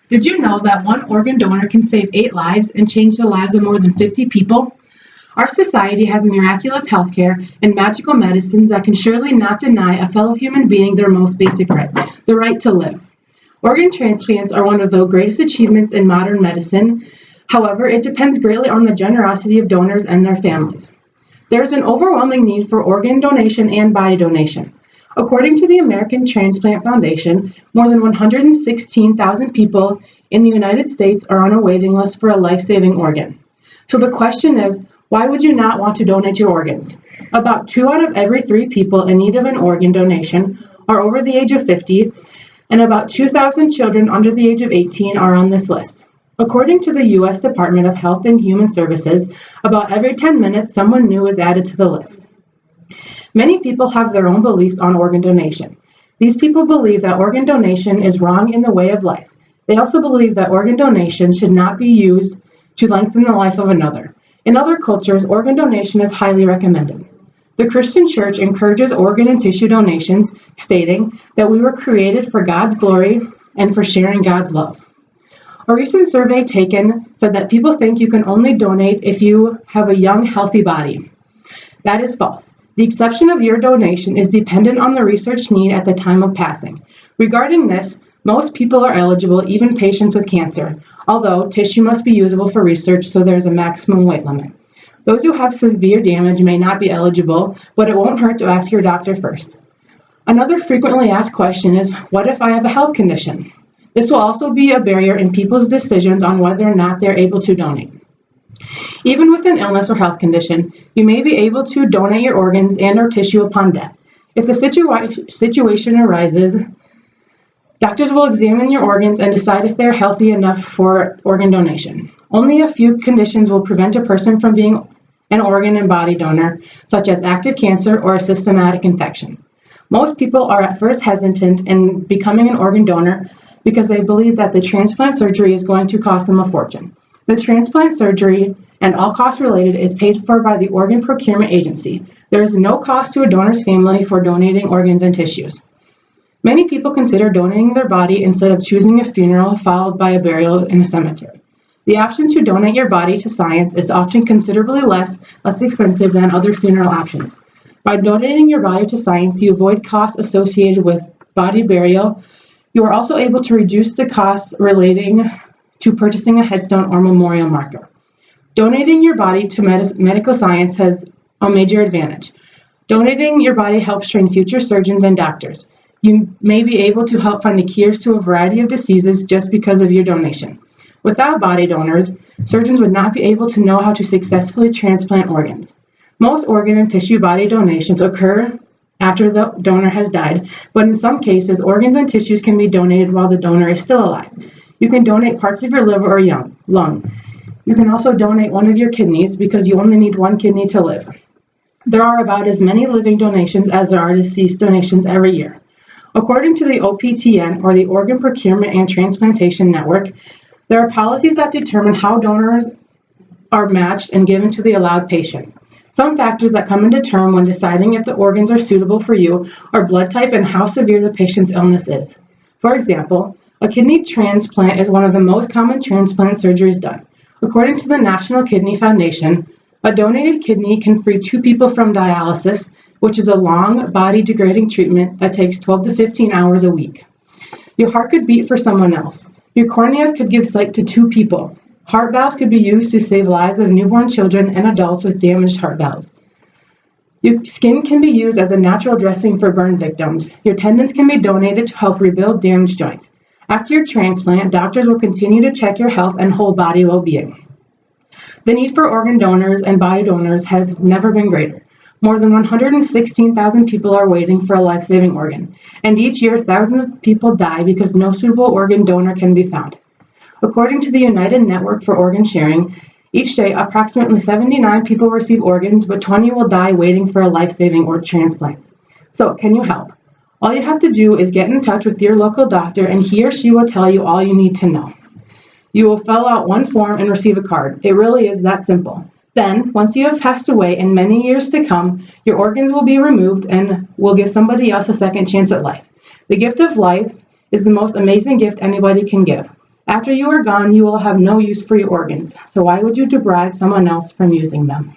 Did you know that one organ donor can save 8 lives and change the lives of more than 50 people? Our society has miraculous healthcare and magical medicines that can surely not deny a fellow human being their most basic right, the right to live. Organ transplants are one of the greatest achievements in modern medicine. However, it depends greatly on the generosity of donors and their families. There is an overwhelming need for organ donation and body donation. According to the American Transplant Foundation, more than 116,000 people in the United States are on a waiting list for a life-saving organ. So the question is, why would you not want to donate your organs? About 2 out of every 3 people in need of an organ donation are over the age of 50, and about 2,000 children under the age of 18 are on this list. According to the U.S. Department of Health and Human Services, about every 10 minutes someone new is added to the list. Many people have their own beliefs on organ donation. These people believe that organ donation is wrong in the way of life. They also believe that organ donation should not be used to lengthen the life of another. In other cultures, organ donation is highly recommended. The Christian Church encourages organ and tissue donations, stating that we were created for God's glory and for sharing God's love. A recent survey taken said that people think you can only donate if you have a young, healthy body. That is false. The exception of your donation is dependent on the research need at the time of passing. Regarding this, most people are eligible, even patients with cancer, although tissue must be usable for research, so there is a maximum weight limit. Those who have severe damage may not be eligible, but it won't hurt to ask your doctor first. Another frequently asked question is, what if I have a health condition? This will also be a barrier in people's decisions on whether or not they're able to donate. Even with an illness or health condition, you may be able to donate your organs and/or tissue upon death. If the situation arises, doctors will examine your organs and decide if they are healthy enough for organ donation. Only a few conditions will prevent a person from being an organ and body donor, such as active cancer or a systematic infection. Most people are at first hesitant in becoming an organ donor because they believe that the transplant surgery is going to cost them a fortune. The transplant surgery and all costs related is paid for by the Organ Procurement Agency. There is no cost to a donor's family for donating organs and tissues. Many people consider donating their body instead of choosing a funeral followed by a burial in a cemetery. The option to donate your body to science is often considerably less expensive than other funeral options. By donating your body to science, you avoid costs associated with body burial. You are also able to reduce the costs relating to purchasing a headstone or memorial marker. Donating your body to medical science has a major advantage. Donating your body helps train future surgeons and doctors. You may be able to help find the cures to a variety of diseases just because of your donation. Without body donors, surgeons would not be able to know how to successfully transplant organs. Most organ and tissue body donations occur after the donor has died, but in some cases, organs and tissues can be donated while the donor is still alive. You can donate parts of your liver or lung. You can also donate one of your kidneys because you only need one kidney to live. There are about as many living donations as there are deceased donations every year. According to the OPTN, or the Organ Procurement and Transplantation Network, there are policies that determine how donors are matched and given to the allowed patient. Some factors that come into term when deciding if the organs are suitable for you are blood type and how severe the patient's illness is. For example, a kidney transplant is one of the most common transplant surgeries done. According to the National Kidney Foundation, a donated kidney can free 2 people from dialysis, which is a long, body-degrading treatment that takes 12 to 15 hours a week. Your heart could beat for someone else. Your corneas could give sight to 2 people. Heart valves could be used to save lives of newborn children and adults with damaged heart valves. Your skin can be used as a natural dressing for burn victims. Your tendons can be donated to help rebuild damaged joints. After your transplant, doctors will continue to check your health and whole body well-being. The need for organ donors and body donors has never been greater. More than 116,000 people are waiting for a life-saving organ, and each year thousands of people die because no suitable organ donor can be found. According to the United Network for Organ Sharing, each day approximately 79 people receive organs, but 20 will die waiting for a life-saving or transplant. So, can you help? All you have to do is get in touch with your local doctor, and he or she will tell you all you need to know. You will fill out one form and receive a card. It really is that simple. Then, once you have passed away in many years to come, your organs will be removed and will give somebody else a second chance at life. The gift of life is the most amazing gift anybody can give. After you are gone, you will have no use for your organs, so why would you deprive someone else from using them?